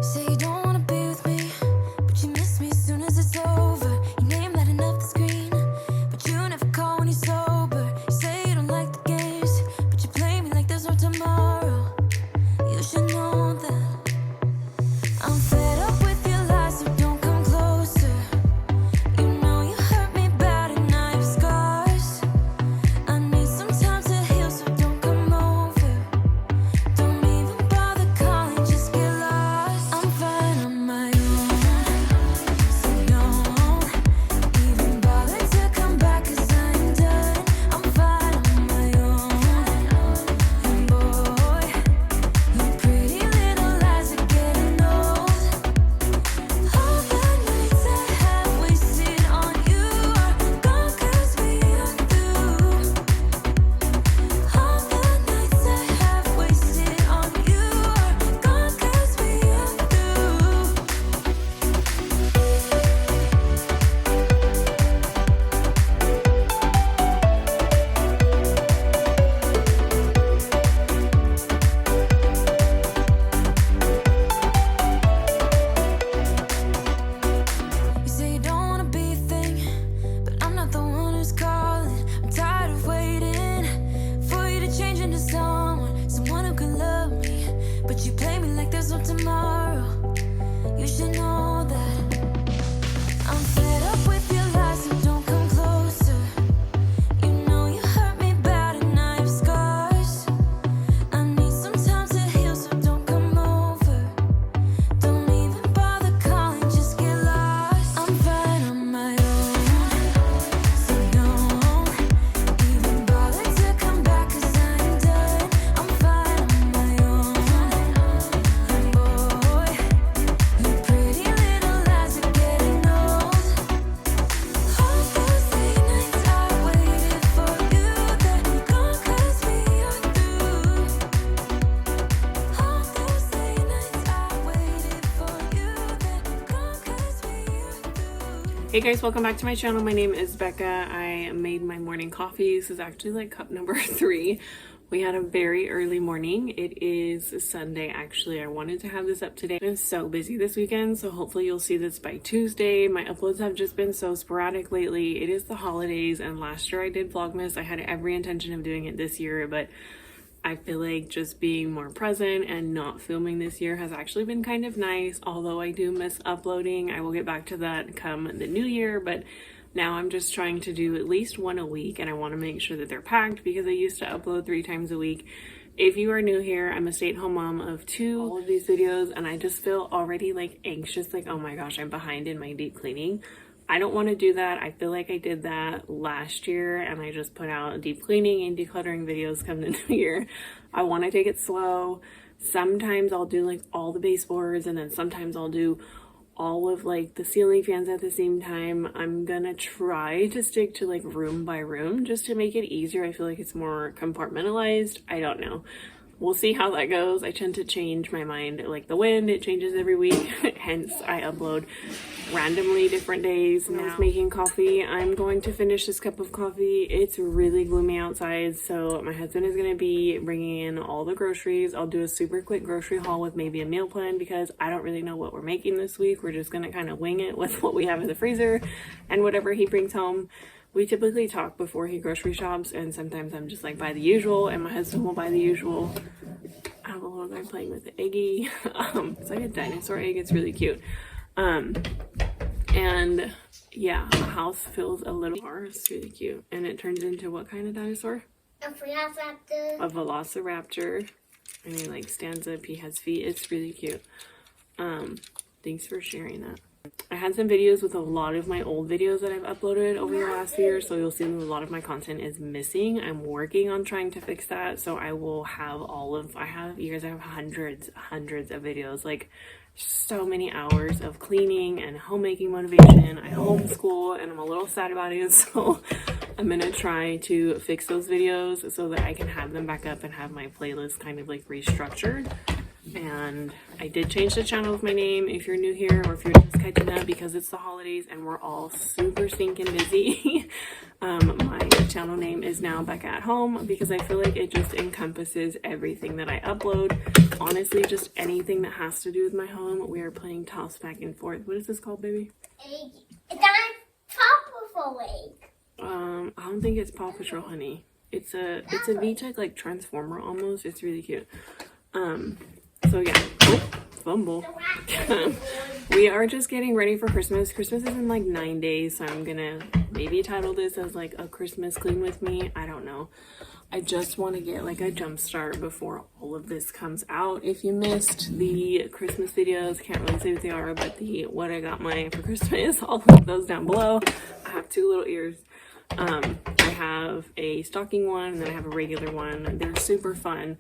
Say you don't wanna be with me, but you miss me as soon as it's over. Your name lighting up the screen, but you never call when you're sober. You say you don't like the games, but you play me like there's no tomorrow. You should know that I'm fed up with your lies, so don't come closer. You know you hurt me bad and I have scars. I need some time to heal, so don't come over. Don't even bother calling, just get lost. I'm fine on my own, so don't even bother to come back, 'cause I'm done. I'm fine on my own, and boy, your pretty little lies are getting old. All the nights I have wasted on you are gone, 'cause we are through. All the nights I have wasted on you are gone, 'cause we are through. You say you don't wanna be a thing, but I'm not the one who's calling. I'm tired of waiting for you to change into someone who can love me. But you play me like there's no tomorrow. You should know that I'm fed up with your lies, so don't come closer. You know you hurt me bad and I have scars. I need some time to heal, so don't come over. Don't even bother calling, just get lost. I'm fine on my own, so don't even bother to come back, 'cause I'm done. I'm fine on my own, and boy, your pretty little lies are getting old. All those late nights I waited for you, they're gone, 'cause we are through. All those late nights I waited for you, they're gone, 'cause we are through. Hey guys, welcome back to my channel. My name is Bekah. I made my morning coffee. This is actually like cup number 3. We had a very early morning. It is Sunday actually. I wanted to have this up today. I've been so busy this weekend, so hopefully you'll see this by Tuesday. My uploads have just been so sporadic lately. It is the holidays, and last year I did Vlogmas. I had every intention of doing it this year, but I feel like just being more present and not filming this year has actually been kind of nice, although I do miss uploading. I will get back to that come the new year, but now I'm just trying to do at least one a week, and I want to make sure that they're packed because I used to upload 3 times a week. If you are new here, I'm a stay-at-home mom of 2, all of these videos, and I just feel already like anxious, like, oh my gosh, I'm behind in my deep cleaning. I don't want to do that. I feel like I did that last year and I just put out deep cleaning and decluttering videos come the new year. I want to take it slow. Sometimes I'll do like all the baseboards, and then sometimes I'll do all of like the ceiling fans at the same time. I'm gonna try to stick to like room by room just to make it easier. I feel like it's more compartmentalized. I don't know. We'll see how that goes. I tend to change my mind like the wind. It changes every week. Hence, I upload randomly different days. Now I was making coffee. I'm going to finish this cup of coffee. It's really gloomy outside, so my husband is going to be bringing in all the groceries. I'll do a super quick grocery haul with maybe a meal plan because I don't really know what we're making this week. We're just going to kind of wing it with what we have in the freezer and whatever he brings home. We typically talk before he grocery shops, and sometimes I'm just like, buy the usual, and my husband will buy the usual. I have a little guy playing with the eggie. It's like a dinosaur egg. It's really cute. And yeah, the house feels a little more. It's really cute. And it turns into what kind of dinosaur? A velociraptor. A velociraptor. And he like stands up. He has feet. It's really cute. Thanks for sharing that. I had some videos with a lot of my old videos that I've uploaded over the last year, so you'll see that a lot of my content is missing. I'm working on trying to fix that, so I will have you guys, I have hundreds of videos, like so many hours of cleaning and homemaking motivation. I homeschool and I'm a little sad about it, so I'm gonna try to fix those videos so that I can have them back up and have my playlist kind of like restructured. And I did change the channel with my name if you're new here or if you're just catching up, because it's the holidays and we're all super stinking busy. My channel name is now Bekah at Home because I feel like it just encompasses everything that I upload. Honestly, just anything that has to do with my home. We are playing toss back and forth. What is this called, baby? It's on top of a lake. I don't think it's Paw Patrol, honey. It's a VTech like transformer almost. It's really cute. So yeah, fumble. We are just getting ready for Christmas. Christmas is in like 9 days, so I'm gonna maybe title this as like a Christmas clean with me. I don't know. I just want to get like a jump start before all of this comes out. If you missed the Christmas videos, can't really say what they are, but the what I got my for Christmas, I'll link those down below. I have 2 little ears. I have a stocking one and then I have a regular one. They're super fun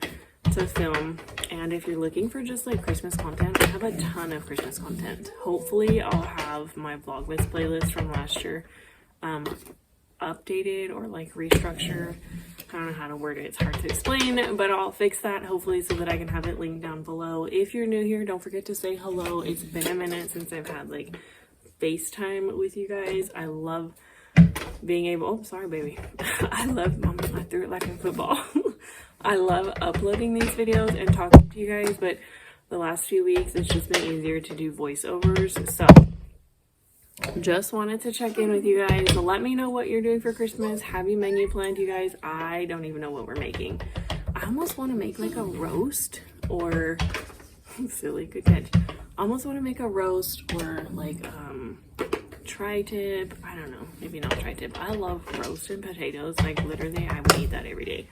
to film, and if you're looking for just like Christmas content, I have a ton of Christmas content. Hopefully I'll have my Vlogmas playlist from last year updated or like restructured. I don't know how to word it, it's hard to explain, but I'll fix that hopefully so that I can have it linked down below. If you're new here, don't forget to say hello. It's been a minute since I've had like FaceTime with you guys. I love being able, oh sorry baby, I threw it like a football. I love uploading these videos and talking to you guys, but the last few weeks it's just been easier to do voiceovers. So just wanted to check in with you guys. So let me know what you're doing for Christmas. Have you menu planned, you guys? I don't even know what we're making. I almost want to make like a roast or silly, good catch. I almost want to make a roast or like tri-tip. I don't know, maybe not tri-tip. I love roasted potatoes. Like literally I would eat that every day.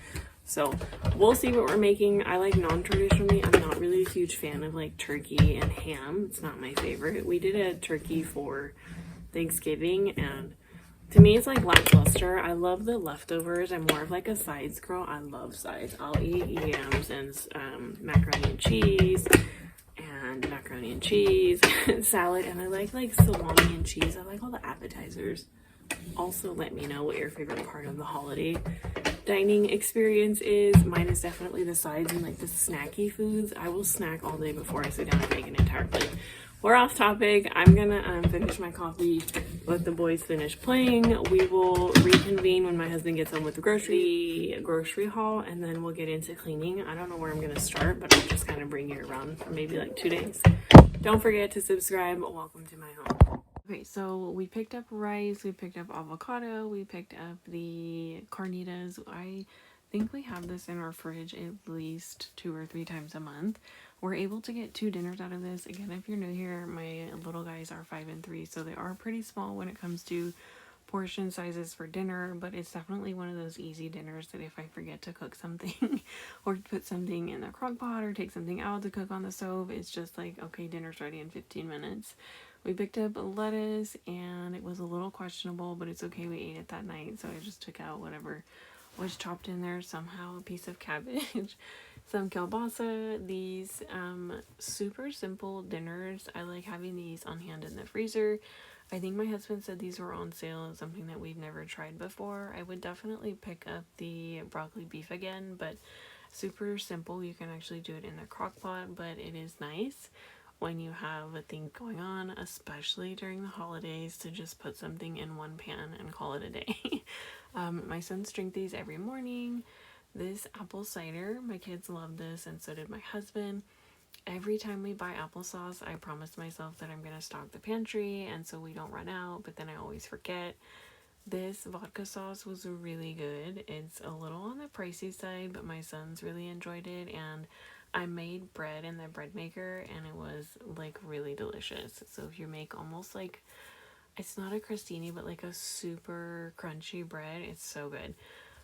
So we'll see what we're making. I like non-traditionally. I'm not really a huge fan of like turkey and ham. It's not my favorite. We did a turkey for Thanksgiving and to me it's like lackluster. I love the leftovers. I'm more of like a sides girl. I love sides. I'll eat yams and macaroni and cheese salad, and I like salami and cheese. I like all the appetizers. Also, let me know what your favorite part of the holiday dining experience is. Mine is definitely the sides and like the snacky foods. I will snack all day before I sit down and make an entire plate. We're off topic. I'm gonna finish my coffee, let the boys finish playing. We will reconvene when my husband gets home with the grocery haul, and then we'll get into cleaning. I don't know where I'm gonna start, but I'll just kind of bring you around for maybe like 2 days. Don't forget to subscribe. Welcome to my home. Okay, so we picked up rice, we picked up avocado, we picked up the carnitas. I think we have this in our fridge at least 2 or 3 times a month. We're able to get 2 dinners out of this. Again, if you're new here, my little guys are 5 and 3, so they are pretty small when it comes to portion sizes for dinner, but it's definitely one of those easy dinners that if I forget to cook something or put something in the crock pot or take something out to cook on the stove, it's just like, okay, dinner's ready in 15 minutes. We picked up lettuce and it was a little questionable, but it's okay, we ate it that night, so I just took out whatever was chopped in there, somehow a piece of cabbage, some kielbasa. These super simple dinners, I like having these on hand in the freezer. I think my husband said these were on sale and something that we've never tried before. I would definitely pick up the broccoli beef again, but super simple. You can actually do it in the crock pot, but it is nice when you have a thing going on, especially during the holidays, to just put something in one pan and call it a day. My sons drink these every morning. This apple cider, my kids love this, and so did my husband. Every time we buy applesauce, I promise myself that I'm going to stock the pantry and so we don't run out, but then I always forget. This vodka sauce was really good. It's a little on the pricey side, but my sons really enjoyed it, and I made bread in the bread maker and it was like really delicious. So if you make almost like, it's not a crostini, but like a super crunchy bread, it's so good.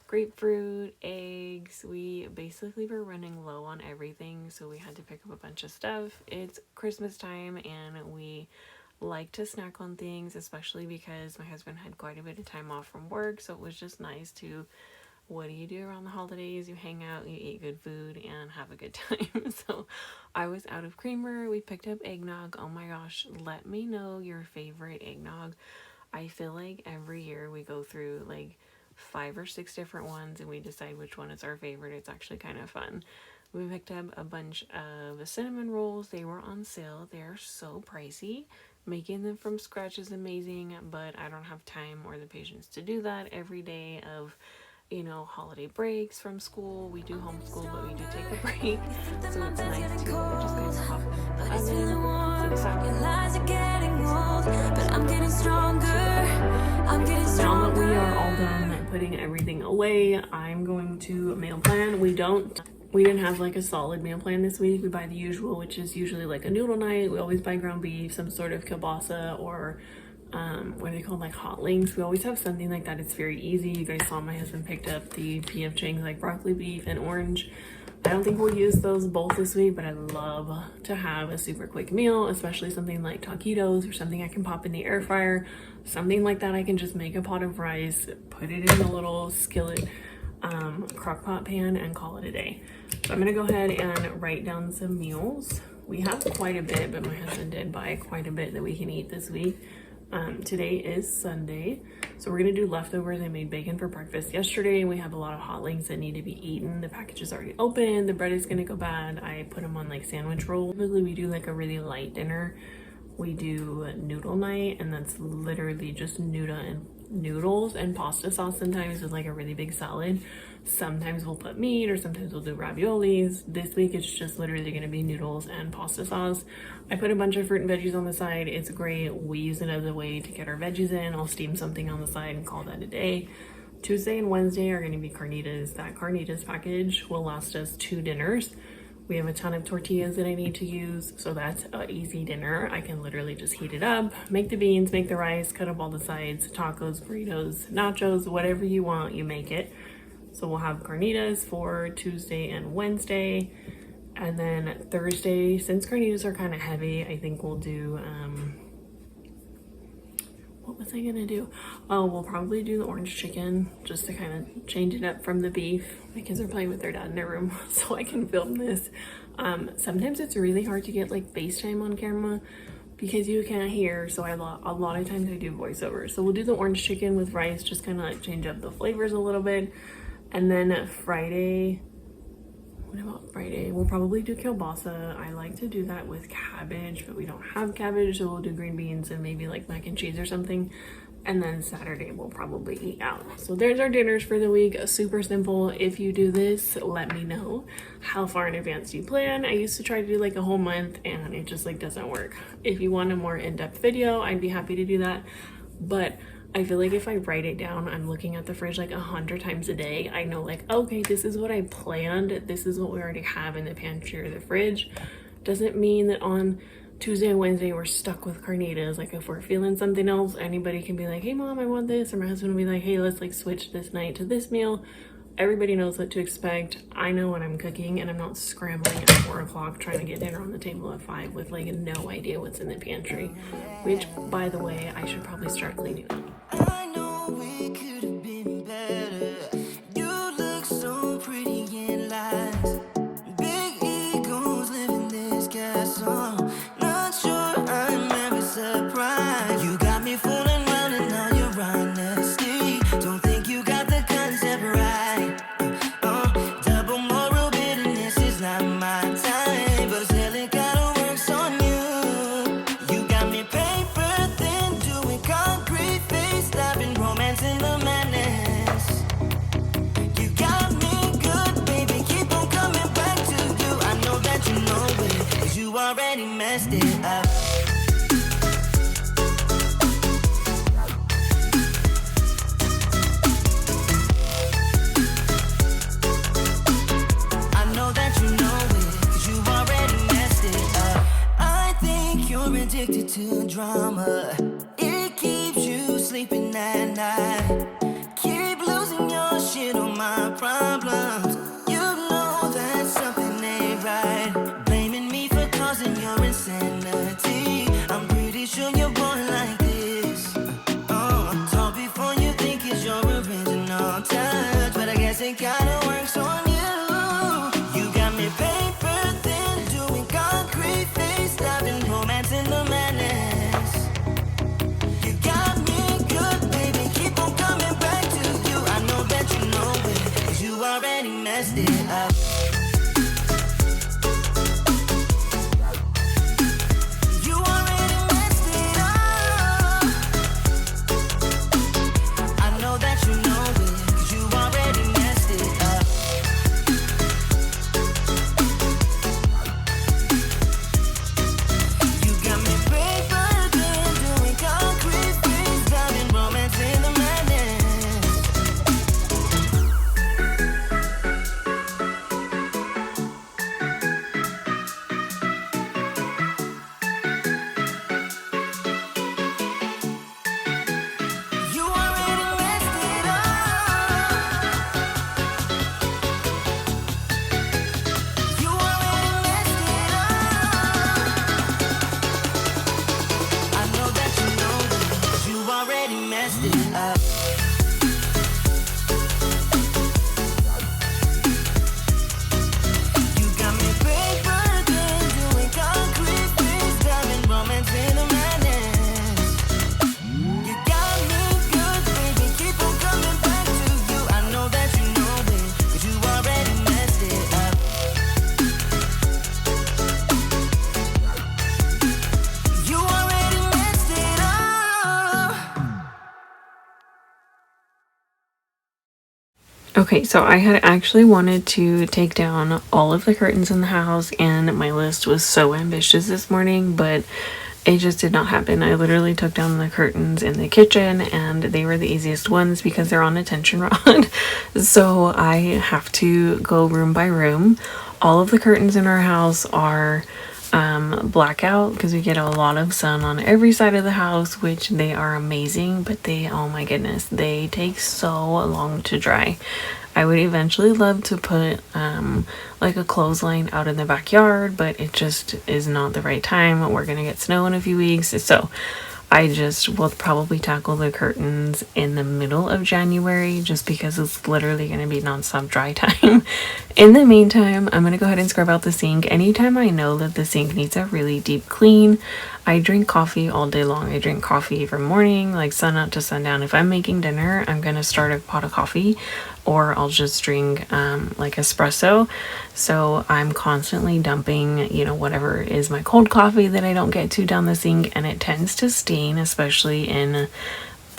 Grapefruit, eggs. We basically were running low on everything, so we had to pick up a bunch of stuff. It's Christmas time and we like to snack on things, especially because my husband had quite a bit of time off from work, so it was just nice to, what do you do around the holidays? You hang out, you eat good food, and have a good time. So I was out of creamer. We picked up eggnog. Oh my gosh, let me know your favorite eggnog. I feel like every year we go through like 5 or 6 different ones and we decide which one is our favorite. It's actually kind of fun. We picked up a bunch of cinnamon rolls. They were on sale. They're so pricey. Making them from scratch is amazing, but I don't have time or the patience to do that every day of, you know, holiday breaks from school. We do homeschool, but we do take a break. So it's nice to just kind of pop them in the oven. Now that we are all done putting everything away, I'm going to meal plan. We didn't have like a solid meal plan this week. We buy the usual, which is usually like a noodle night. We always buy ground beef, some sort of kielbasa, or what are they called, like hot links. We always have something like that. It's very easy. You guys saw my husband picked up the PF Chang's like broccoli beef and orange. I don't think we'll use those both this week, but I love to have a super quick meal, especially something like taquitos or something I can pop in the air fryer. Something like that, I can just make a pot of rice, put it in a little skillet crockpot pan, and call it a day. So I'm gonna go ahead and write down some meals. We have quite a bit, but my husband did buy quite a bit that we can eat this week. Today is Sunday, so we're gonna do leftovers. I made bacon for breakfast yesterday, and we have a lot of hot links that need to be eaten. The package is already open. The bread is gonna go bad. I put them on like sandwich roll. Typically we do like a really light dinner. We do noodle night, and that's literally just noodles and pasta sauce sometimes with like a really big salad. Sometimes we'll put meat, or sometimes we'll do raviolis. This week it's just literally going to be noodles and pasta sauce. I put a bunch of fruit and veggies on the side. It's great. We use it as a way to get our veggies in. I'll steam something on the side and call that a day. Tuesday and Wednesday are going to be carnitas. That carnitas package will last us 2 dinners. We have a ton of tortillas that I need to use, so that's an easy dinner. I can literally just heat it up, make the beans, make the rice, cut up all the sides, tacos, burritos, nachos, whatever you want, you make it. So we'll have carnitas for Tuesday and Wednesday. And then Thursday, since carnitas are kind of heavy, I think we'll do, what was I gonna do? Oh, we'll probably do the orange chicken just to kind of change it up from the beef. My kids are playing with their dad in their room, so I can film this. Sometimes it's really hard to get like FaceTime on camera because you can't hear, so a lot of times I do voiceovers. So we'll do the orange chicken with rice, just kind of like change up the flavors a little bit. And then Friday, what about Friday? We'll probably do kielbasa. I like to do that with cabbage, but we don't have cabbage, so we'll do green beans and maybe like mac and cheese or something. And then Saturday we'll probably eat out. So there's our dinners for the week. Super simple. If you do this, let me know how far in advance you plan. I used to try to do like a whole month, and it just like doesn't work. If you want a more in-depth video, I'd be happy to do that. But I feel like if I write it down, I'm looking at the fridge like 100 times a day. I know like, okay, this is what I planned. This is what we already have in the pantry or the fridge. Doesn't mean that on Tuesday and Wednesday we're stuck with carnitas. Like if we're feeling something else, anybody can be like, hey mom, I want this. Or my husband will be like, hey, let's like switch this night to this meal. Everybody knows what to expect. I know what I'm cooking, and I'm not scrambling at 4 o'clock trying to get dinner on the table at 5 with like no idea what's in the pantry. Which, by the way, I should probably start cleaning up. I know it could have been better. You look so pretty in lies. Big egos live in this castle. Not sure I'm ever surprised. You got me fooling around in all your honesty. Don't think you got the concept right. Double moral bitterness is not my type, but still it kinda works on you. You got me paper thin, doing concrete face, laughing, romance in the madness. You got me good, baby, keep on coming back to you. I know that you know it, 'cause you already messed it up. I know that you know it, 'cause you already messed it up. I think you're addicted to drama. It keeps you sleeping at night. Keep losing your shit on my problems. You know that something ain't right. Blaming me for causing your insanity. I'm pretty sure you're born like this. Talk before you think it's your original touch, but I guess it kinda works on you. You got me paper thin, doing concrete face, laughing, romance in the madness. You got me good, baby, keep on coming back to you. I know that you know it, 'cause you already Okay, so I had actually wanted to take down all of the curtains in the house, and my list was so ambitious this morning, but it just did not happen. I literally took down the curtains in the kitchen, and they were the easiest ones because they're on a tension rod. So I have to go room by room. All of the curtains in our house are blackout because we get a lot of sun on every side of the house, which they are amazing, but they, oh my goodness, they take so long to dry. I would eventually love to put like a clothesline out in the backyard, but it just is not the right time. We're gonna get snow in a few weeks, so I just will probably tackle the curtains in the middle of January just because it's literally going to be nonstop dry time. In the meantime, I'm going to go ahead and scrub out the sink. Anytime I know that the sink needs a really deep clean, I drink coffee all day long. I drink coffee from morning, like sun up to sundown. If I'm making dinner, I'm going to start a pot of coffee, or I'll just drink like espresso. So I'm constantly dumping, you know, whatever is my cold coffee that I don't get to down the sink, and it tends to stain, especially in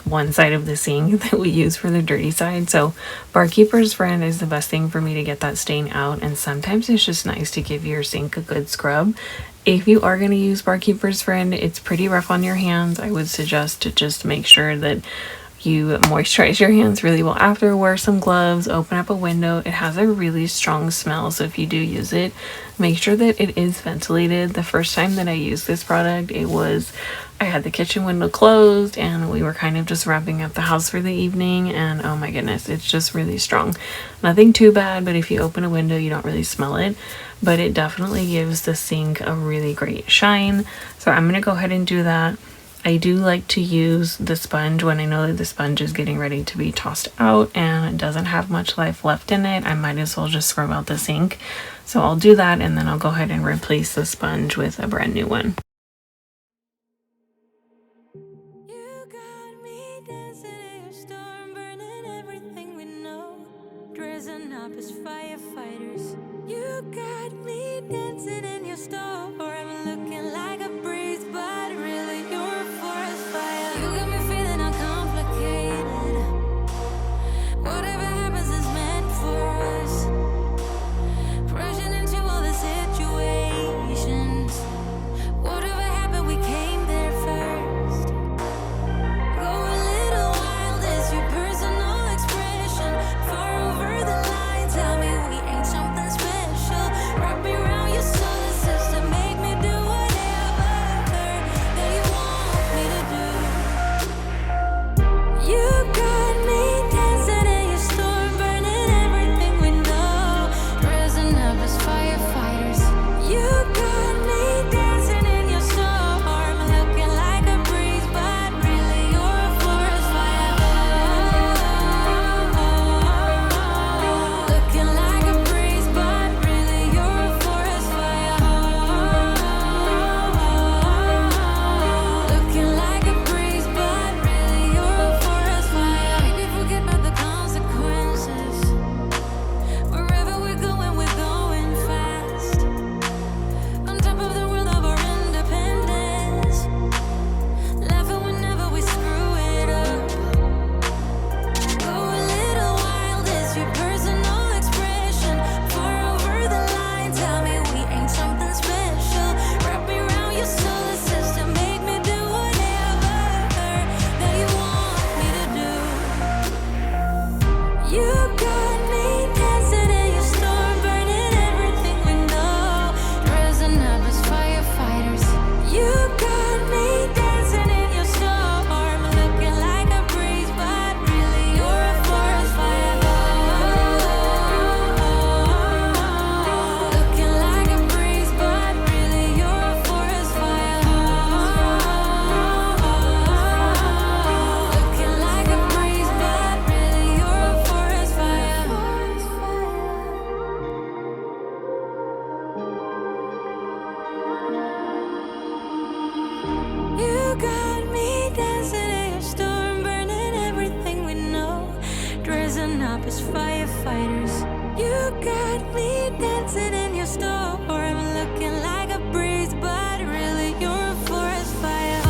one side of the sink that we use for the dirty side. So Barkeeper's Friend is the best thing for me to get that stain out, and sometimes it's just nice to give your sink a good scrub. If you are going to use Barkeeper's Friend, it's pretty rough on your hands. I would suggest to just make sure that you moisturize your hands really well after, wear some gloves, open up a window. It has a really strong smell, so if you do use it, make sure that it is ventilated. The first time that I used this product, I had the kitchen window closed and we were kind of just wrapping up the house for the evening, and oh my goodness, it's just really strong. Nothing too bad, but if you open a window you don't really smell it, but it definitely gives the sink a really great shine. So I'm gonna go ahead and do that. I do like to use the sponge when I know that the sponge is getting ready to be tossed out and it doesn't have much life left in it. I might as well just scrub out the sink. So I'll do that, and then I'll go ahead and replace the sponge with a brand new one. You got me dancing in a storm, burning everything we know, dressing up as firefighters. You got me dancing in your storm, looking like a breeze, but really you're a forest fire. You got me feeling uncomplicated. Whatever happens is meant for us. Rushing into all the situations. Whatever happened, we came there first. Go a little wild, it's your personal expression. Far over the line, tell me we ain't something special. Wrap me around your solar system, make me do whatever that you want me to do. You got me dancing in your storm, burning everything we know, dressing up as firefighters. You got me dancing in your storm, looking like a breeze, but really you're a forest fire. Looking like a breeze, but really you're a forest fire. Looking like a breeze, but really you're a forest fire. Maybe forget about the consequences. Wherever we're going fast. On top of the world of our independence. Laughing whenever we screw it up. Go a little wild, it's your personal expression. Far over the line, tell me we ain't something special. Wrap me around your solar system, make me do whatever that you want me to do. You got me dancing in your storm, burning everything we know, dressing up as firefighters. You got me dancing in your storm, looking like a breeze, but really you're a forest fire. Looking like a breeze, but really you're a forest fire. Looking like a breeze, but really you're a forest fire. You got me dancing in your storm, burning everything we know, dressing up as firefighters. You got me dancing in your storm, looking like a breeze, but really you're a forest fire.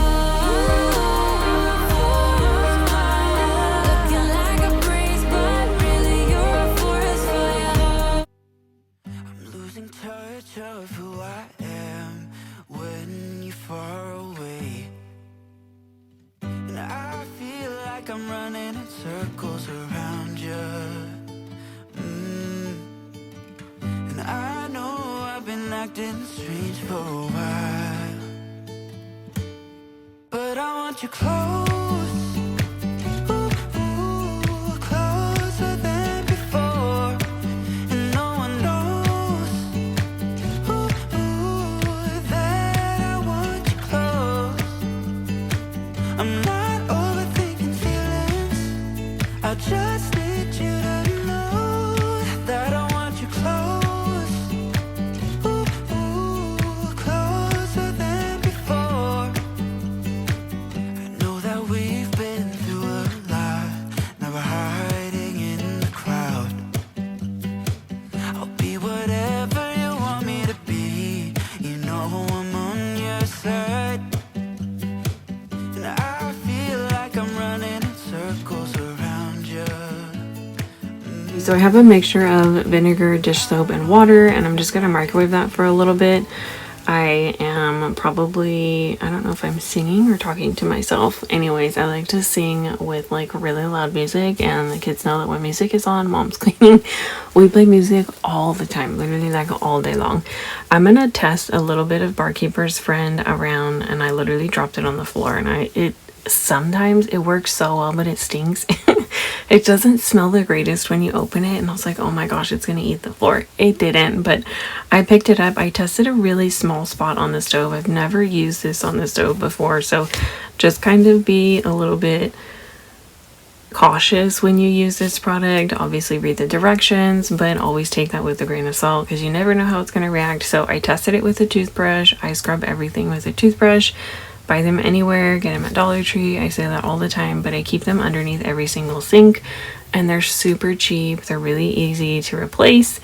Looking like a breeze, but really you're a acting strange for a while, but I want you close. Ooh, closer than before, and no one knows. Ooh, that I want you close. I'm not overthinking feelings. I just need you to know that I want you close. Ooh, closer than before. I know that we've been through a lot. Now we're hiding in the crowd. I'll be whatever you want me to be. You know I'm on your side. And I feel like I'm running in circles around you. So I have a mixture of vinegar, dish soap, and water, and I'm just gonna microwave that for a little bit. I am probably, I don't know if I'm singing or talking to myself. Anyways, I like to sing with like really loud music, and the kids know that when music is on, mom's cleaning. We play music all the time, literally like all day long. I'm gonna test a little bit of Barkeeper's Friend around, and I literally dropped it on the floor, and sometimes it works so well, but it stinks. It doesn't smell the greatest when you open it, and I was like, oh my gosh, it's gonna eat the floor. It didn't, but I picked it up. I tested a really small spot on the stove. I've never used this on the stove before, so just kind of be a little bit cautious when you use this product. Obviously read the directions, but always take that with a grain of salt because you never know how it's going to react. So I tested it with a toothbrush. I scrub everything with a toothbrush. Buy them anywhere, get them at Dollar Tree. I say that all the time, but I keep them underneath every single sink, and they're super cheap. They're really easy to replace.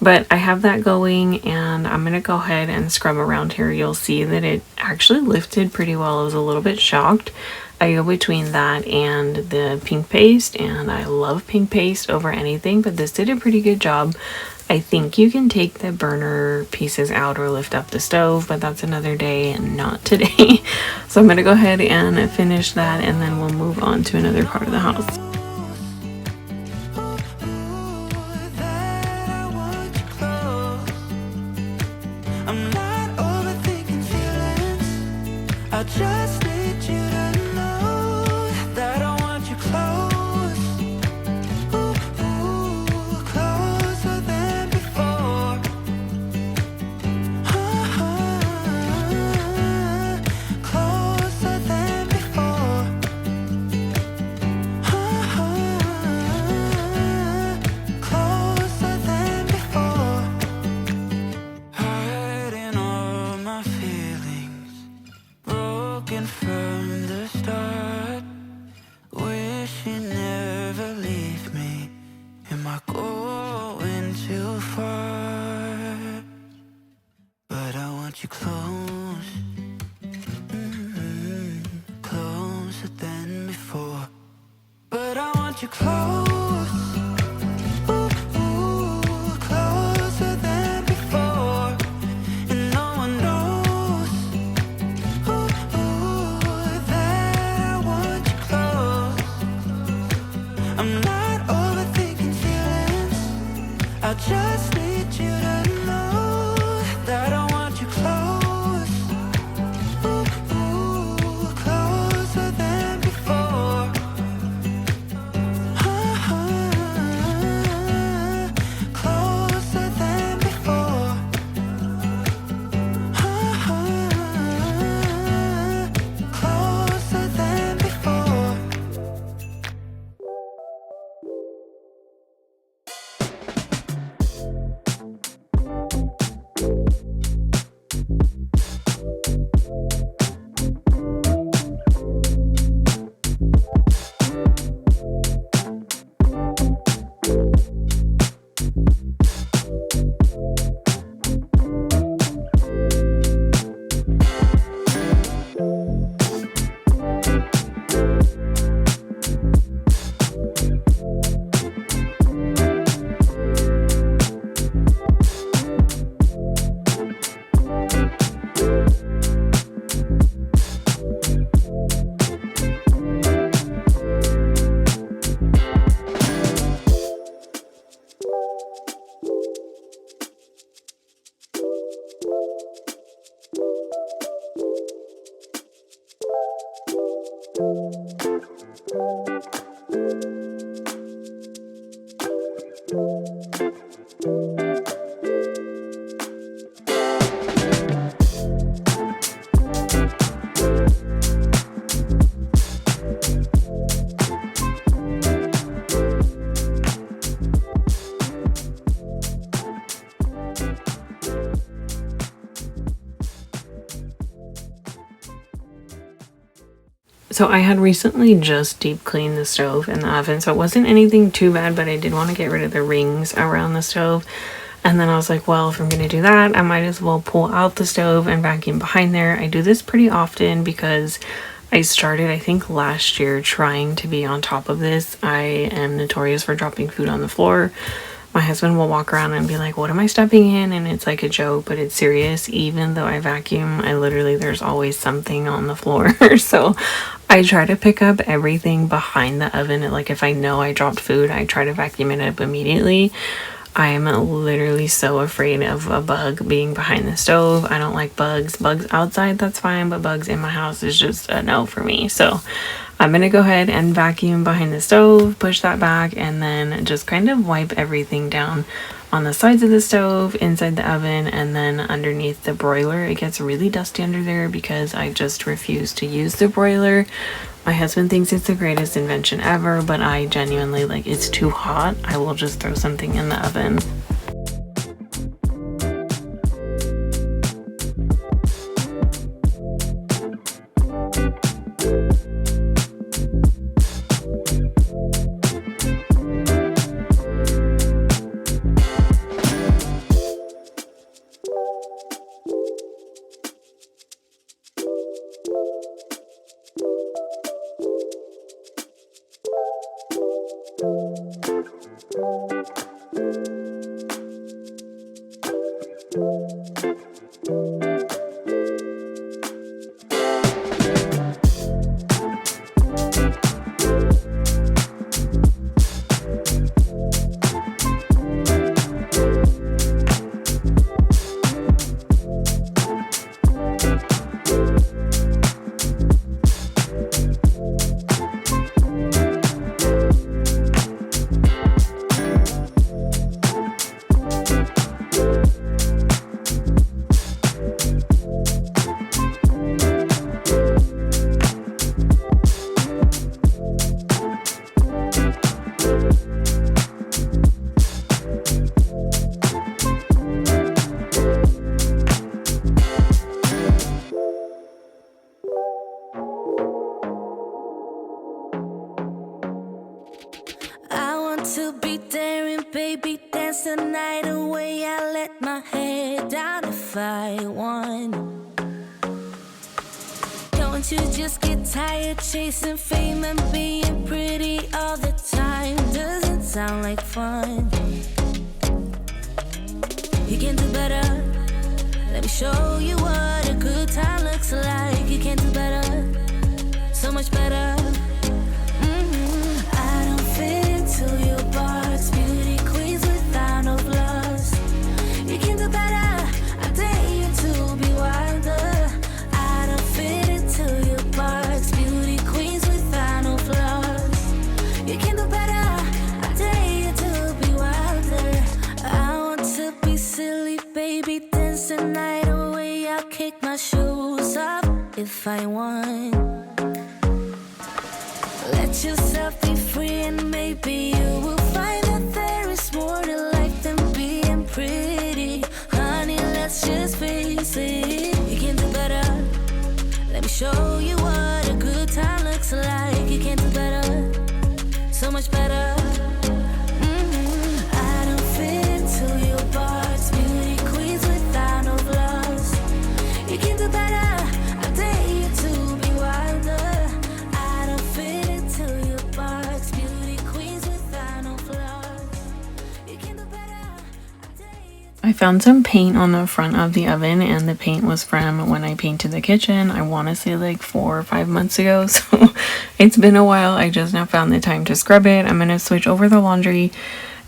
But I have that going, and I'm gonna go ahead and scrub around here. You'll see that it actually lifted pretty well. I was a little bit shocked. I go between that and the pink paste, and I love pink paste over anything, but this did a pretty good job. I think you can take the burner pieces out or lift up the stove, but that's another day and not today. So I'm gonna go ahead and finish that, and then we'll move on to another part of the house. I'm not overthinking feelings. I just need you to know that I want you close. Ooh, closer than before. Closer than before. Closer than before. Hiding all my feelings, broken from the start. Wish you never leave me. Am I going too far? But I want you close, closer than before. But I want you close. Ooh, closer than before. And no one knows. Ooh, that I want you close. I'm not overthinking feelings. I just need you to know that I want you close. Ooh, closer than before. So I had recently just deep cleaned the stove and the oven, so it wasn't anything too bad, but I did want to get rid of the rings around the stove. And then I was like, well, if I'm going to do that, I might as well pull out the stove and vacuum behind there. I do this pretty often because I started, I think, last year trying to be on top of this. I am notorious for dropping food on the floor. My husband will walk around and be like, what am I stepping in? And it's like a joke, but it's serious. Even though I vacuum, there's always something on the floor. So I try to pick up everything behind the oven. Like if I know I dropped food, I try to vacuum it up immediately. I'm literally so afraid of a bug being behind the stove. I don't like bugs. Bugs outside, that's fine, but bugs in my house is just a no for me. So I'm gonna go ahead and vacuum behind the stove, push that back, and then just kind of wipe everything down on the sides of the stove, inside the oven, and then underneath the broiler. It gets really dusty under there because I just refuse to use the broiler. My husband thinks it's the greatest invention ever, but I genuinely, like, it's too hot. I will just throw something in the oven. To be daring, baby, dance the night away. I let my head down if I want. Don't you just get tired chasing fame and being pretty all the time? Doesn't sound like fun. You can do better. Let me show you what a good time looks like. You can do better, so much better. I don't fit into your box, beauty queens without no flaws. You can do better, I dare you to be wilder. I don't fit into your box, beauty queens without no flaws. You can do better, I dare you to be wilder. I want to be silly, baby, dance the night away. I'll kick my shoes off if I want. Let yourself be free and maybe you will find that there is more to life than being pretty. Honey, let's just face it. You can do better. Let me show you what a good time looks like. You can do better, so much better. I don't fit into your box, beauty queens without no flaws. You can do better. I dare you to be wilder. I don't fit into your box, beauty queens without no flaws. You can do better. I dare you. I found some paint on the front of the oven, and the paint was from when I painted the kitchen. I want to say like 4 or 5 months ago, so it's been a while. I just now found the time to scrub it. I'm going to switch over the laundry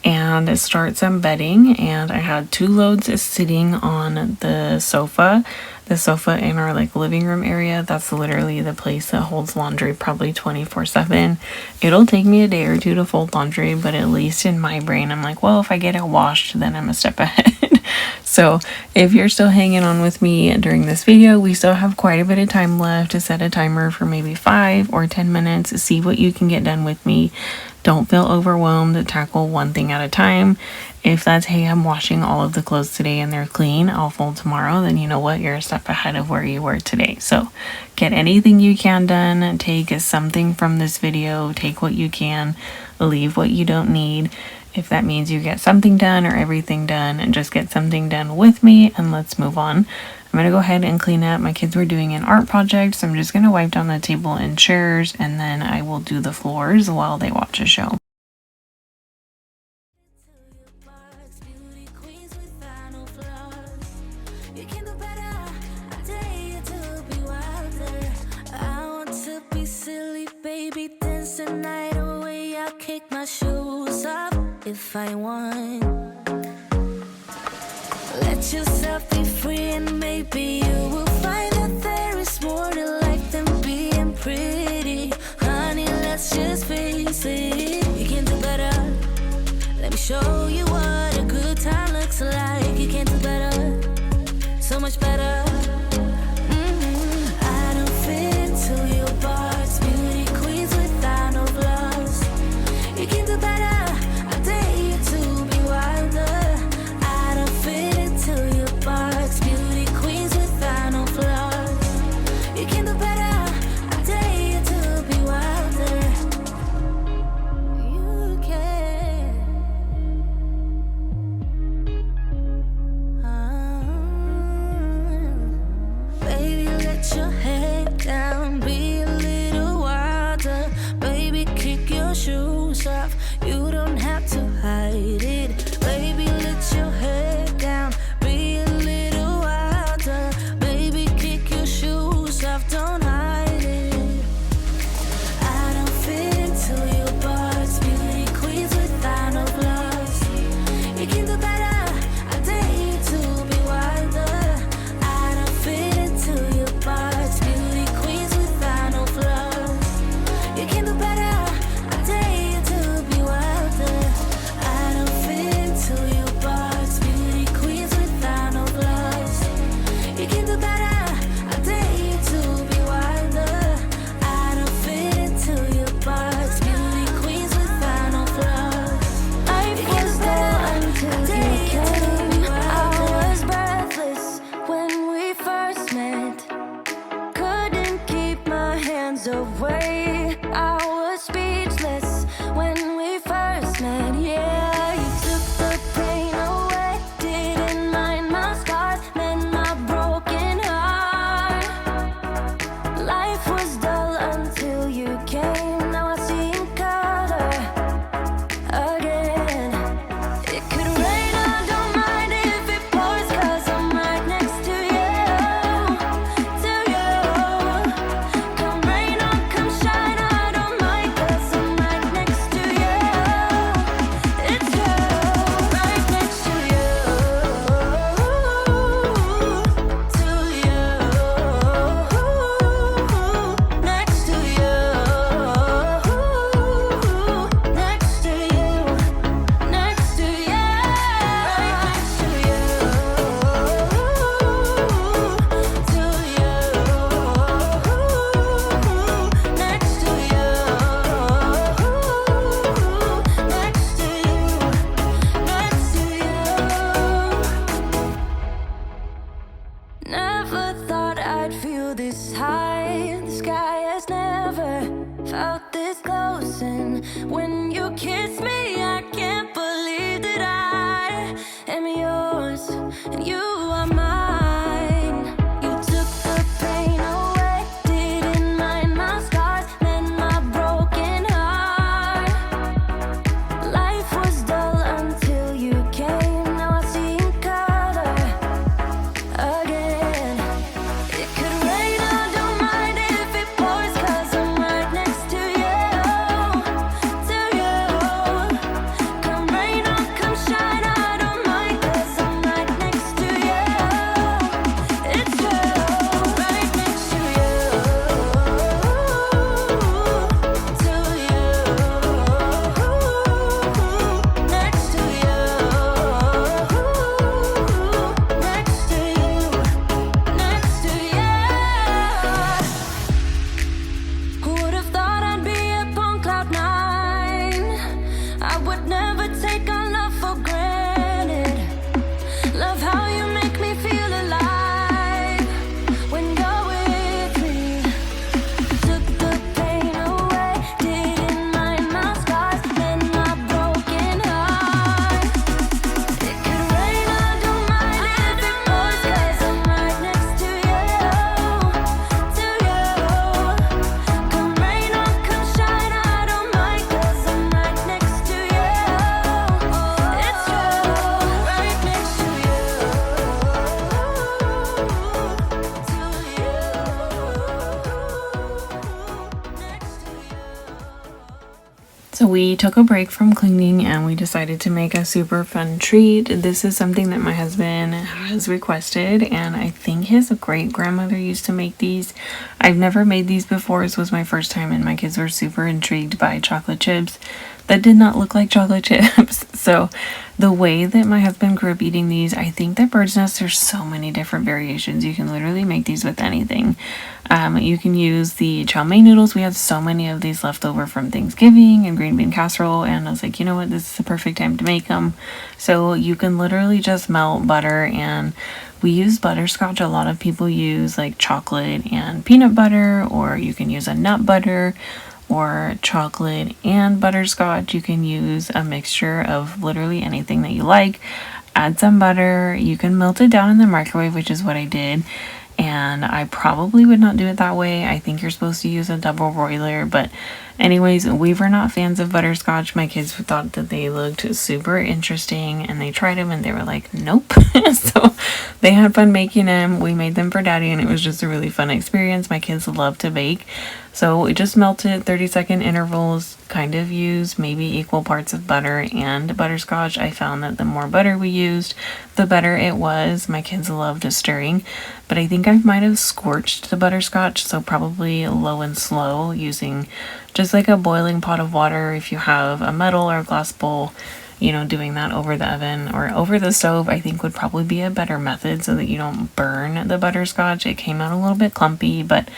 and start some bedding, and I had 2 loads sitting on the sofa in our like living room area. That's literally the place that holds laundry probably 24/7. It'll take me a day or two to fold laundry, but at least in my brain I'm like, well, if I get it washed, then I'm a step ahead. So if you're still hanging on with me during this video, we still have quite a bit of time left to set a timer for maybe 5 or 10 minutes. See what you can get done with me. Don't feel overwhelmed. Tackle one thing at a time. If that's, hey, I'm washing all of the clothes today and they're clean, I'll fold tomorrow, then you know what? You're a step ahead of where you were today. So get anything you can done. Take something from this video. Take what you can. Leave what you don't need. If that means you get something done or everything done, and just get something done with me, and let's move on. I'm going to go ahead and clean up. My kids were doing an art project, so I'm just going to wipe down the table and chairs, and then I will do the floors while they watch a show. Baby, dance the night away. I'll kick my shoes off if I want. Let yourself be free, and maybe you will find that there is more to life than being pretty. Honey, let's just face it. You can do better. Let me show you what a good time looks like. You can do better, so much better. I don't fit into your box. Beauty queens without no flaws. You can do better. I dare you to be wilder. I don't fit into your box. Beauty queens without no flaws. You can do better. I dare you to be wilder. You can. Baby, let your head down. Be a little wilder. Baby, kick your shoes off. You don't have to hide it. Baby, let your head down. Be a little wilder. Baby, kick your shoes off. Don't hide it. I don't fit into your box. Beauty queens without no flaws. You can do better. I dare you to be wilder. I don't fit into your box. Beauty queens without no flaws. You can do better. I dare you to be wilder. I don't fit into your box. Beauty queens without no flaws. You can do better. I dare you to be wilder. I don't fit into your box. Beauty queens without no flaws. Life was there until you came. I was breathless when we first met. Couldn't keep my hands away. I was speechless when we first met. Yeah, you took the pain away. Didn't mind my scars, mend my broken heart. Life was dull until you came. Now I see in color again. It could rain, I don't mind if it pours, 'cause I'm right next to you. Come rain or come shine, I don't mind, 'cause I'm right next to you. It's you, right next to you. Next to you. Next to you. Next to you. Right next to you. Next to you. Next to you. Next to you. Never thought I'd feel this high. The sky has never felt this close, and when you kiss me, I can't believe that I am yours and you are mine. You took the pain away, didn't mind my scars, mend my broken heart. Life was dull until you came. Now I see in color again. It could rain, I don't mind if it pours, 'cause I'm right next to you. So we took a break from cleaning and we decided to make a super fun treat. This is something that my husband has requested, and I think his great grandmother used to make these. I've never made these before. This was my first time, and my kids were super intrigued by chocolate chips that did not look like chocolate chips. So the way that my husband grew up eating these, I think that bird's nest, there's so many different variations. You can literally make these with anything. You can use the chow mein noodles. We had so many of these left over from Thanksgiving and green bean casserole, and I was like, you know what, this is the perfect time to make them. So you can literally just melt butter, and we use butterscotch. A lot of people use like chocolate and peanut butter, or you can use a nut butter, or chocolate and butterscotch. You can use a mixture of literally anything that you like. Add some butter. You can melt it down in the microwave, which is what I did. And I probably would not do it that way. I think you're supposed to use a double broiler. But anyways, we were not fans of butterscotch. My kids thought that they looked super interesting, and they tried them and they were like, nope. So they had fun making them. We made them for Daddy, and it was just a really fun experience. My kids love to bake. So we just melted 30-second intervals, kind of used maybe equal parts of butter and butterscotch. I found that the more butter we used, the better it was. My kids loved stirring, but I think I might have scorched the butterscotch, so probably low and slow, using just like a boiling pot of water. If you have a metal or glass bowl, you know, doing that over the oven or over the stove, I think would probably be a better method so that you don't burn the butterscotch. It came out a little bit clumpy, but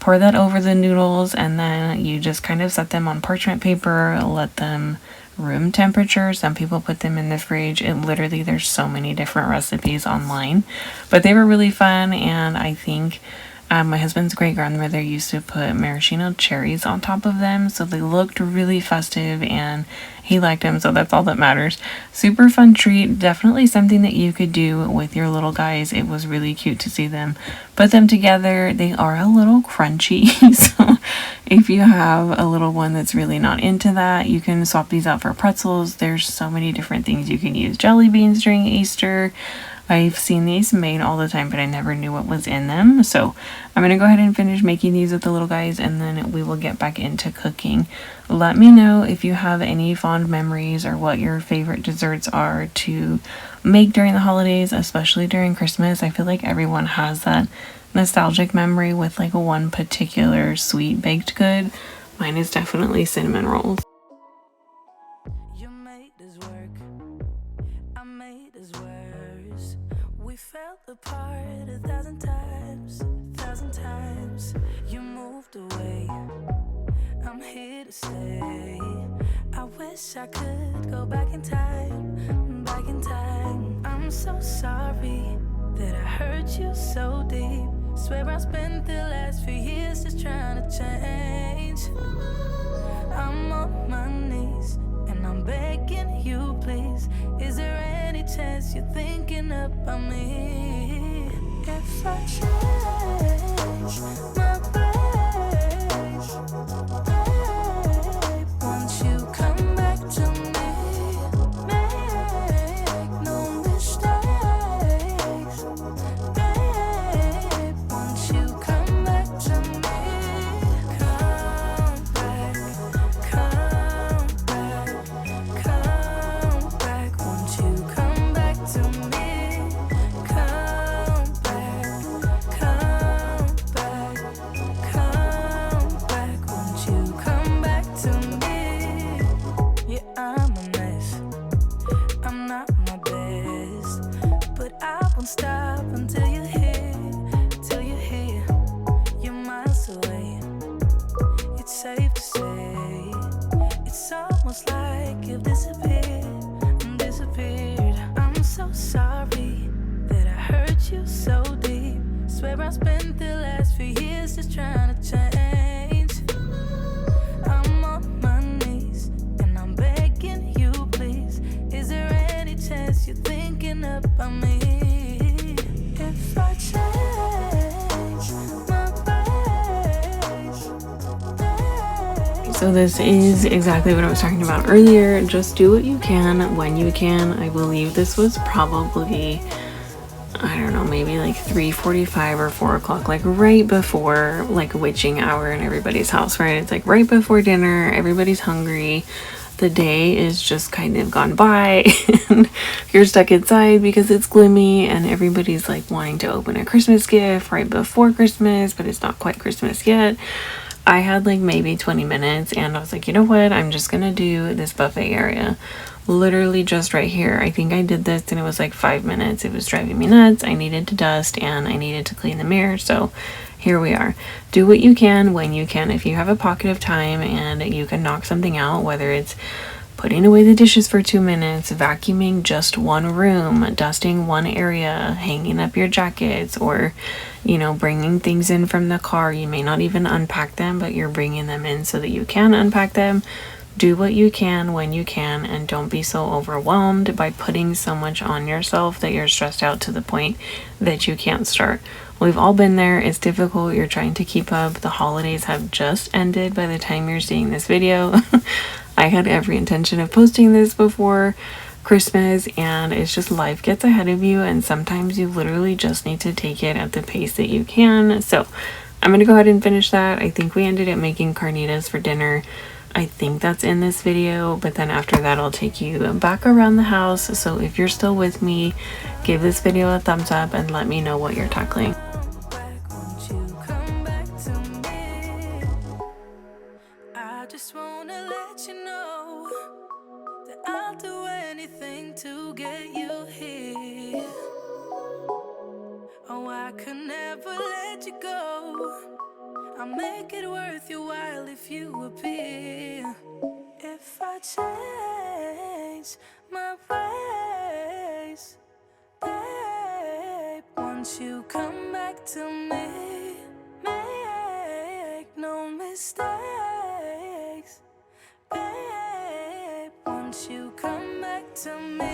pour that over the noodles, and then you just kind of set them on parchment paper, let them room temperature. Some people put them in the fridge. It literally, there's so many different recipes online, but they were really fun. And I think my husband's great grandmother used to put maraschino cherries on top of them, so they looked really festive, and he liked them, so that's all that matters. Super fun treat. Definitely something that you could do with your little guys. It was really cute to see them put them together. They are a little crunchy, so if you have a little one that's really not into that, you can swap these out for pretzels. There's so many different things you can use. Jelly beans during Easter. I've seen these made all the time, but I never knew what was in them. So I'm going to go ahead and finish making these with the little guys, and then we will get back into cooking. Let me know if you have any fond memories or what your favorite desserts are to make during the holidays, especially during Christmas. I feel like everyone has that nostalgic memory with like one particular sweet baked good. Mine is definitely cinnamon rolls. You made this work, I made this worse. We fell apart 1,000 times, 1,000 times. You moved away, I'm here to stay. I wish I could go back in time, back in time. I'm so sorry that I hurt you so deep. Swear I spent the last few years just trying to change. I'm on my knees and I'm begging you, please. Is there any chance you're thinking about me? If I change my ways, babe, won't you come back to me? Make no mistakes, babe, won't you come back to me? Come back, come back, come back, won't you come back to me? Come back, come back, come back, won't you come back to me? Yeah, I'm a mess, I'm not my best, but I won't stop until you're here, till you're here. You're miles away, it's safe to say. It's almost like you've disappeared, disappeared. I'm so sorry that I hurt you so deep. Swear I spent the last few years just trying to change. I'm on my knees and I'm begging you, please. Is there any chance you're thinking about me? If I change my ways, babe. So this is exactly what I was talking about earlier. Just do what you can when you can. I believe this was probably, I I don't know, maybe like 3:45 or 4 o'clock, like right before like witching hour in everybody's house, right? It's like right before dinner, everybody's hungry. The day is just kind of gone by and you're stuck inside because it's gloomy and everybody's like wanting to open a Christmas gift right before Christmas, but it's not quite Christmas yet. I had like maybe 20 minutes and I was like, you know what? I'm just gonna do this buffet area. Literally just right here. I think I did this and it was like 5 minutes. It was driving me nuts. I needed to dust and I needed to clean the mirror. So here we are. Do what you can when you can. If you have a pocket of time and you can knock something out, whether it's putting away the dishes for 2 minutes, vacuuming just one room, dusting one area, hanging up your jackets, or, you know, bringing things in from the car. You may not even unpack them, but you're bringing them in so that you can unpack them. Do what you can when you can, and don't be so overwhelmed by putting so much on yourself that you're stressed out to the point that you can't start. We've all been there. It's difficult. You're trying to keep up. The holidays have just ended by the time you're seeing this video. I had every intention of posting this before Christmas, and it's just life gets ahead of you, and sometimes you literally just need to take it at the pace that you can. So I'm gonna go ahead and finish that. I think we ended up making carnitas for dinner. I think that's in this video, but then after that I'll take you back around the house. So if you're still with me, give this video a thumbs up and let me know what you're tackling. I just wanna let you know that I'll do anything to get you here. Oh, I could never let you go. I'll make it worth your while if you appear. If I change my ways, babe, once you come back to me, make no mistakes, babe, once you come back to me.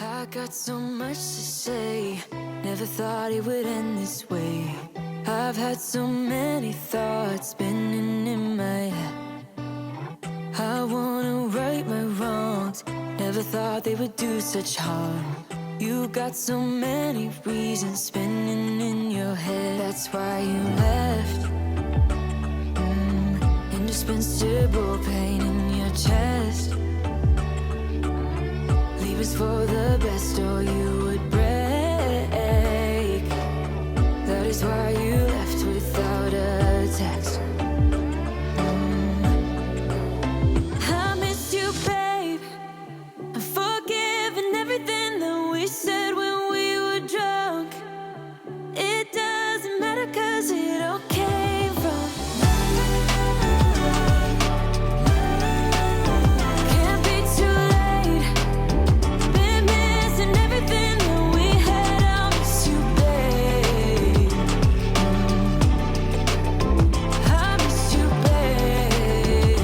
I got so much to say, never thought it would end this way. I've had so many thoughts spinning in my head. I wanna right my wrongs, never thought they would do such harm. You got so many reasons spinning in your head. That's why you left. Indispensable pain in your chest. Leave us for the best or you would break. That is why you left without a text. I miss you, babe. I'm forgiving everything that we said when we were drunk. It doesn't matter 'cause it all came from can't be too late. Been missing everything that we had. I'll miss you, babe. I miss you, babe.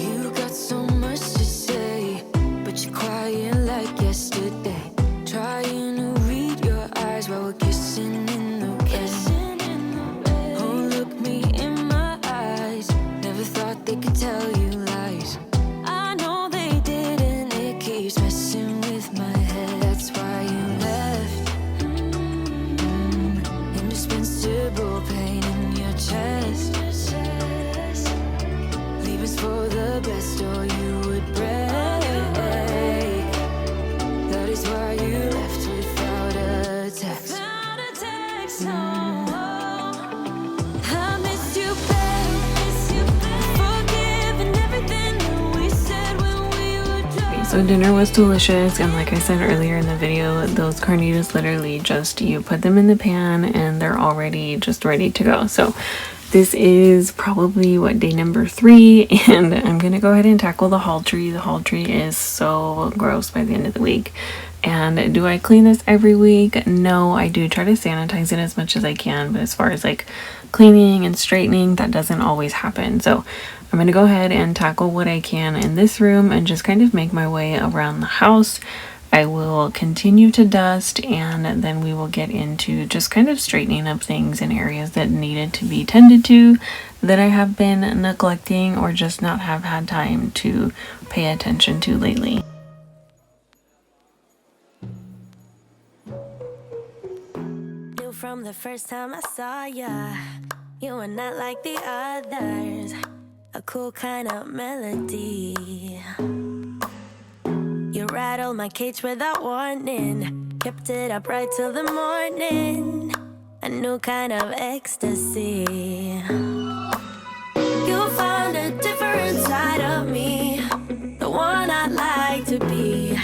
You got so much to say, but you're quiet like yesterday. Trying to read your eyes while we're kissing in the rain. Oh, look me in my eyes. Never thought they could tell you lies. I know they did, and it keeps messing with my head. That's why you left. Indispensable pain in your chest. Leave us for the best or you would break. That is why you left without a text. Without a text, no. I miss you, babe. Forgiving everything that we said when we were drunk. So dinner was delicious, and like I said earlier in the video, those carnitas literally just, you put them in the pan and they're already just ready to go. So This is probably day number 3, and I'm gonna go ahead and tackle the haul tree. The haul tree is so gross by the end of the week. And do I clean this every week? No, I do try to sanitize it as much as I can, but as far as like cleaning and straightening, that doesn't always happen. So I'm gonna go ahead and tackle what I can in this room and just kind of make my way around the house. I will continue to dust, and then we will get into just kind of straightening up things in areas that needed to be tended to, that I have been neglecting or just not have had time to pay attention to lately. From the first time I saw ya, you were not like the others, a cool kind of melody. You rattled my cage without warning, kept it up right till the morning, a new kind of ecstasy. You found a different side of me, the one I'd like to be,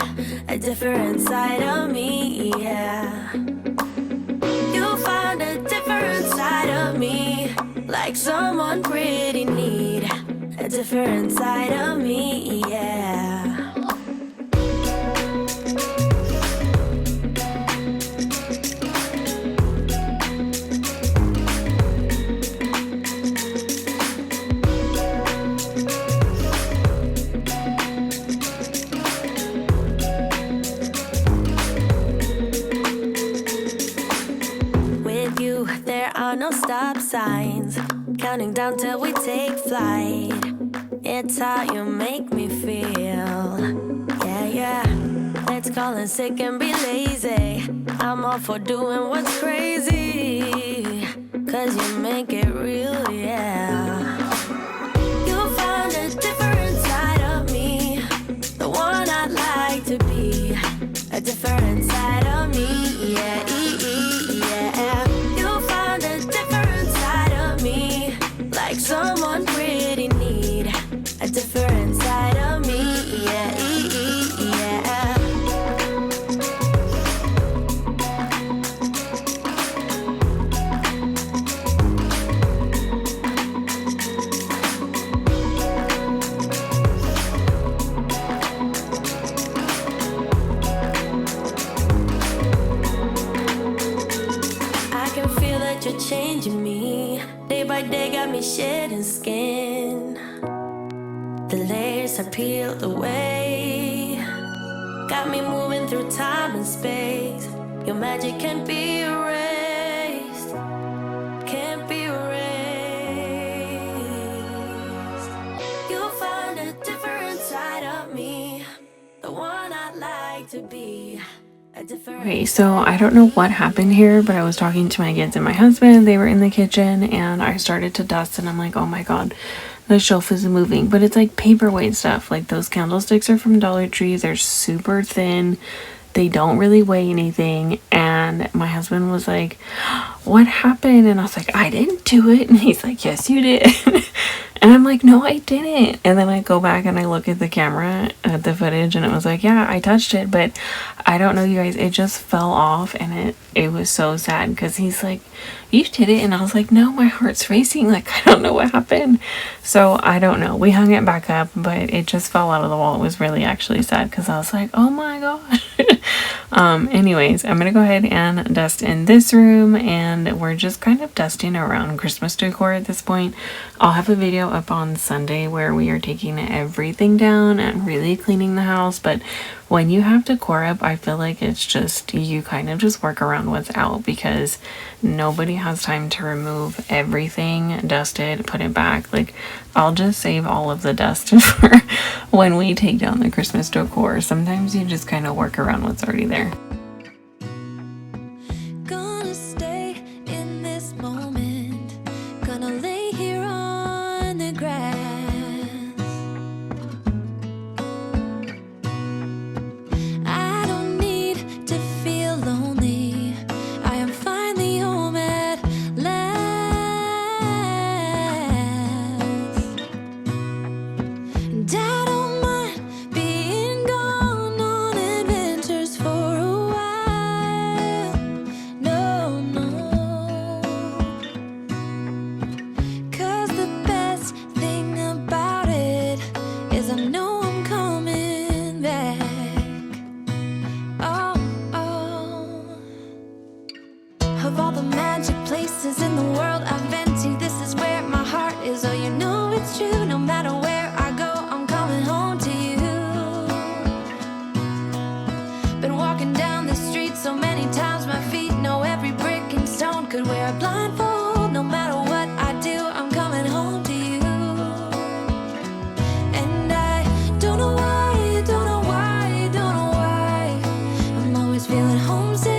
a different side of me, yeah. You found a different side of me, like someone pretty need, a different side of me, yeah. No stop signs, counting down till we take flight. It's how you make me feel. Yeah, yeah. Let's call in sick and be lazy. I'm all for doing what's crazy, 'cause you make it real, yeah. You found a different side of me, the one I'd like to be, a different side of me, yeah, yeah. Like someone pretty need, a different side of me, yeah, yeah. I can feel that you're changing me. Day by day got me shedding skin. The layers are peeled away, got me moving through time and space. Your magic can't be erased, can't be erased. You found a different side of me, the one I'd like to be. Okay, so I don't know what happened here, but I was talking to my kids and my husband. They were in the kitchen and I started to dust, and I'm like, oh my god, the shelf is moving. But it's like paperweight stuff. Like those candlesticks are from Dollar Tree. They're super thin. They don't really weigh anything. And my husband was like, what happened? And I was like, I didn't do it. And he's like, yes, you did. And I'm like, no, I didn't. And then I go back and I look at the camera, at the footage, and it was like, yeah, I touched it, but I don't know, you guys, it just fell off, and it was so sad, because he's like, you did it, and I was like, no, my heart's racing, like, I don't know what happened. So I don't know. We hung it back up, but it just fell out of the wall. It was really actually sad, because I was like, oh my gosh. Anyways, I'm gonna go ahead and dust in this room, and we're just kind of dusting around Christmas decor at this point. I'll have a video up on Sunday where we are taking everything down and really cleaning the house, but when you have decor up, I feel like it's just, you kind of just work around what's out, because nobody has time to remove everything, dust it, put it back. Like, I'll just save all of the dust for when we take down the Christmas decor. Sometimes you just kind of work around what's already there. Gonna stay in this moment, gonna lay here on the grass. I don't need to feel lonely, I am finally home at last. And I don't mind being gone on adventures for a while. No, no, Of all the magic places in the world I've been to, this is where my heart is. Oh, you know it's true. No matter where I go, I'm coming home to you. Been walking down the street so many times, my feet know every brick and stone. Could wear a blindfold. No matter what I do, I'm coming home to you. And I don't know why, don't know why, don't know why, I'm always feeling homesick.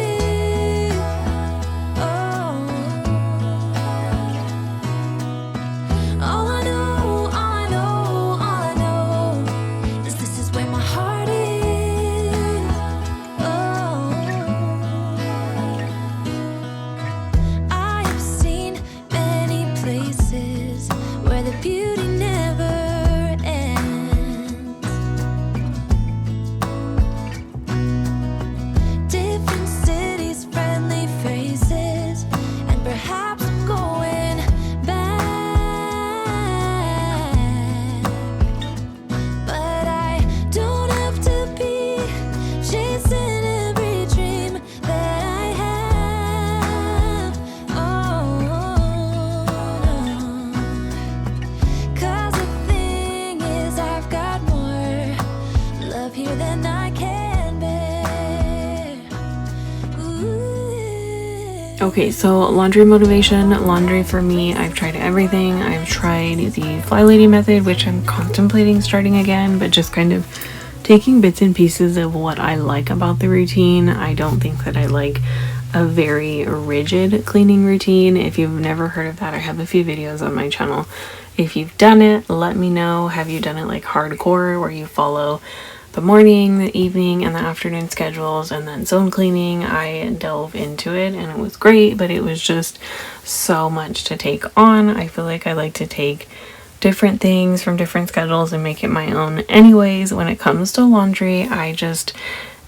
Okay, so laundry motivation. Laundry for me, I've tried everything. I've tried the Fly Lady method, which I'm contemplating starting again, but just kind of taking bits and pieces of what I like about the routine. I don't think that I like a very rigid cleaning routine. If you've never heard of that, I have a few videos on my channel. If you've done it, let me know. Have you done it like hardcore, where you follow the morning, the evening, and the afternoon schedules, and then zone cleaning? I delve into it and it was great, but it was just so much to take on. I feel like I like to take different things from different schedules and make it my own. Anyways, when it comes to laundry,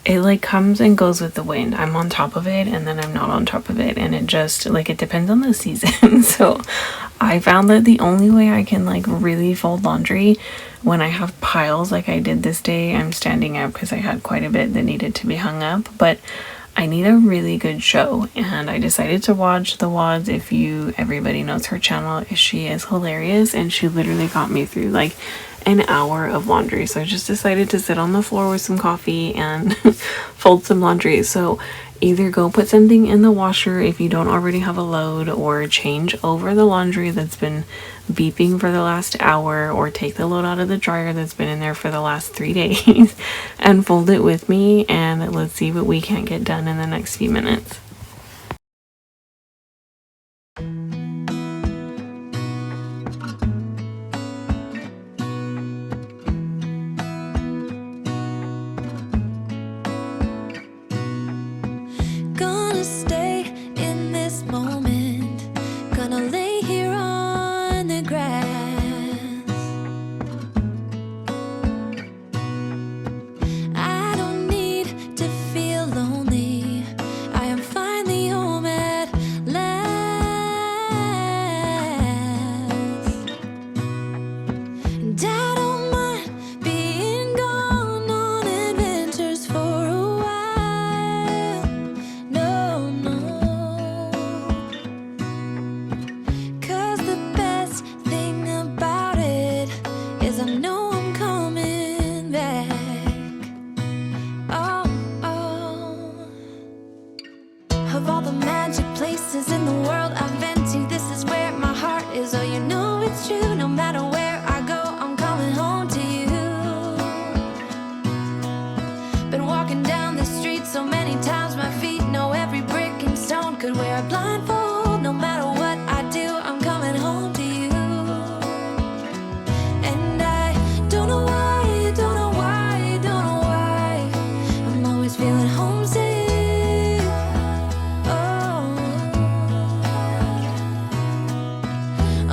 it like comes and goes with the wind. I'm on top of it and then I'm not on top of it, and it just like, it depends on the season. So I found that the only way I can like really fold laundry when I have piles like I did this day. I'm standing up because I had quite a bit that needed to be hung up, but I need a really good show, and I decided to watch the WODs. Everybody knows her channel, she is hilarious, and she literally got me through like an hour of laundry. So I just decided to sit on the floor with some coffee and fold some laundry. So either go put something in the washer if you don't already have a load, or change over the laundry that's been beeping for the last hour, or take the load out of the dryer that's been in there for the last 3 days and fold it with me, and let's see what we can get done in the next few minutes. Gonna stay in this moment, gonna lay here on the grass. I don't need to feel lonely, I am finally home at last. And I don't mind being gone on adventures for a while. No, no. 'Cause the best thing about it is I know I'm coming back. Oh, oh. Of all the magic places in the world I've been to, this is where my heart is. Oh, you know it's true. No matter where I go, I'm coming home to you. Been walking down the street so many times, my feet know every brick and stone. Could wear a blindfold. No matter what I do, I'm coming home to you. And I don't know why, don't know why, don't know why, I'm always feeling homesick. Oh,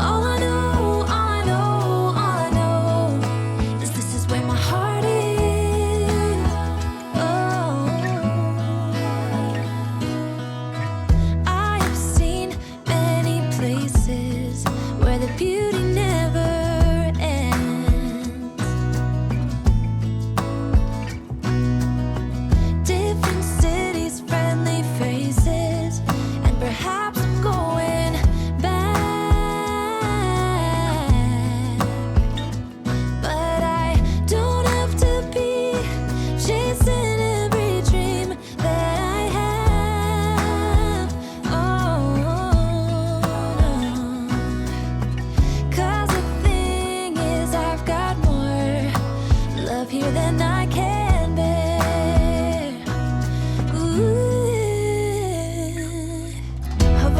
all I know, all I know, all I know is this is where my heart is. Oh, I have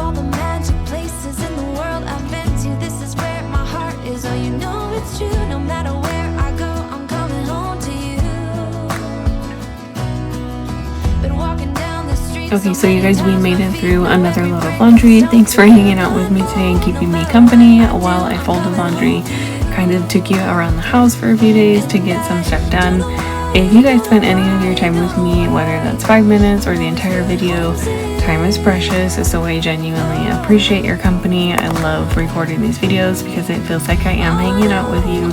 all the magic places in the world I've been to. This is where my heart is. Oh, you know it's true. No matter where I go, I'm coming home to you. Been walking down the street. Okay, so you guys, we made it through another load of laundry. Thanks for hanging out with me today and keeping me company while I folded laundry. Kind of took you around the house for a few days to get some stuff done. If you guys spent any of your time with me, whether that's 5 minutes or the entire video, time is precious, so I genuinely appreciate your company. I love recording these videos because it feels like I am hanging out with you.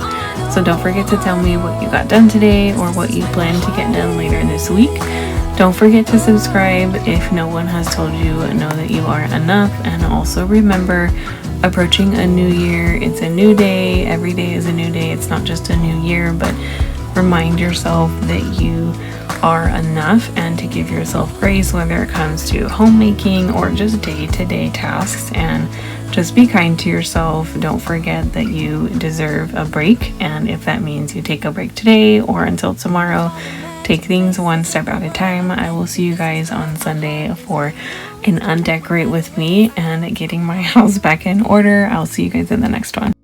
So don't forget to tell me what you got done today or what you plan to get done later this week. Don't forget to subscribe if no one has told you. Know that you are enough, and also remember, approaching a new year, it's a new day. Every day is a new day. It's not just a new year, but remind yourself that you are enough and to give yourself grace, whether it comes to homemaking or just day-to-day tasks, and just be kind to yourself. Don't forget that you deserve a break, and if that means you take a break today or until tomorrow, take things one step at a time. I will see you guys on Sunday for an undecorate with me and getting my house back in order. I'll see you guys in the next one.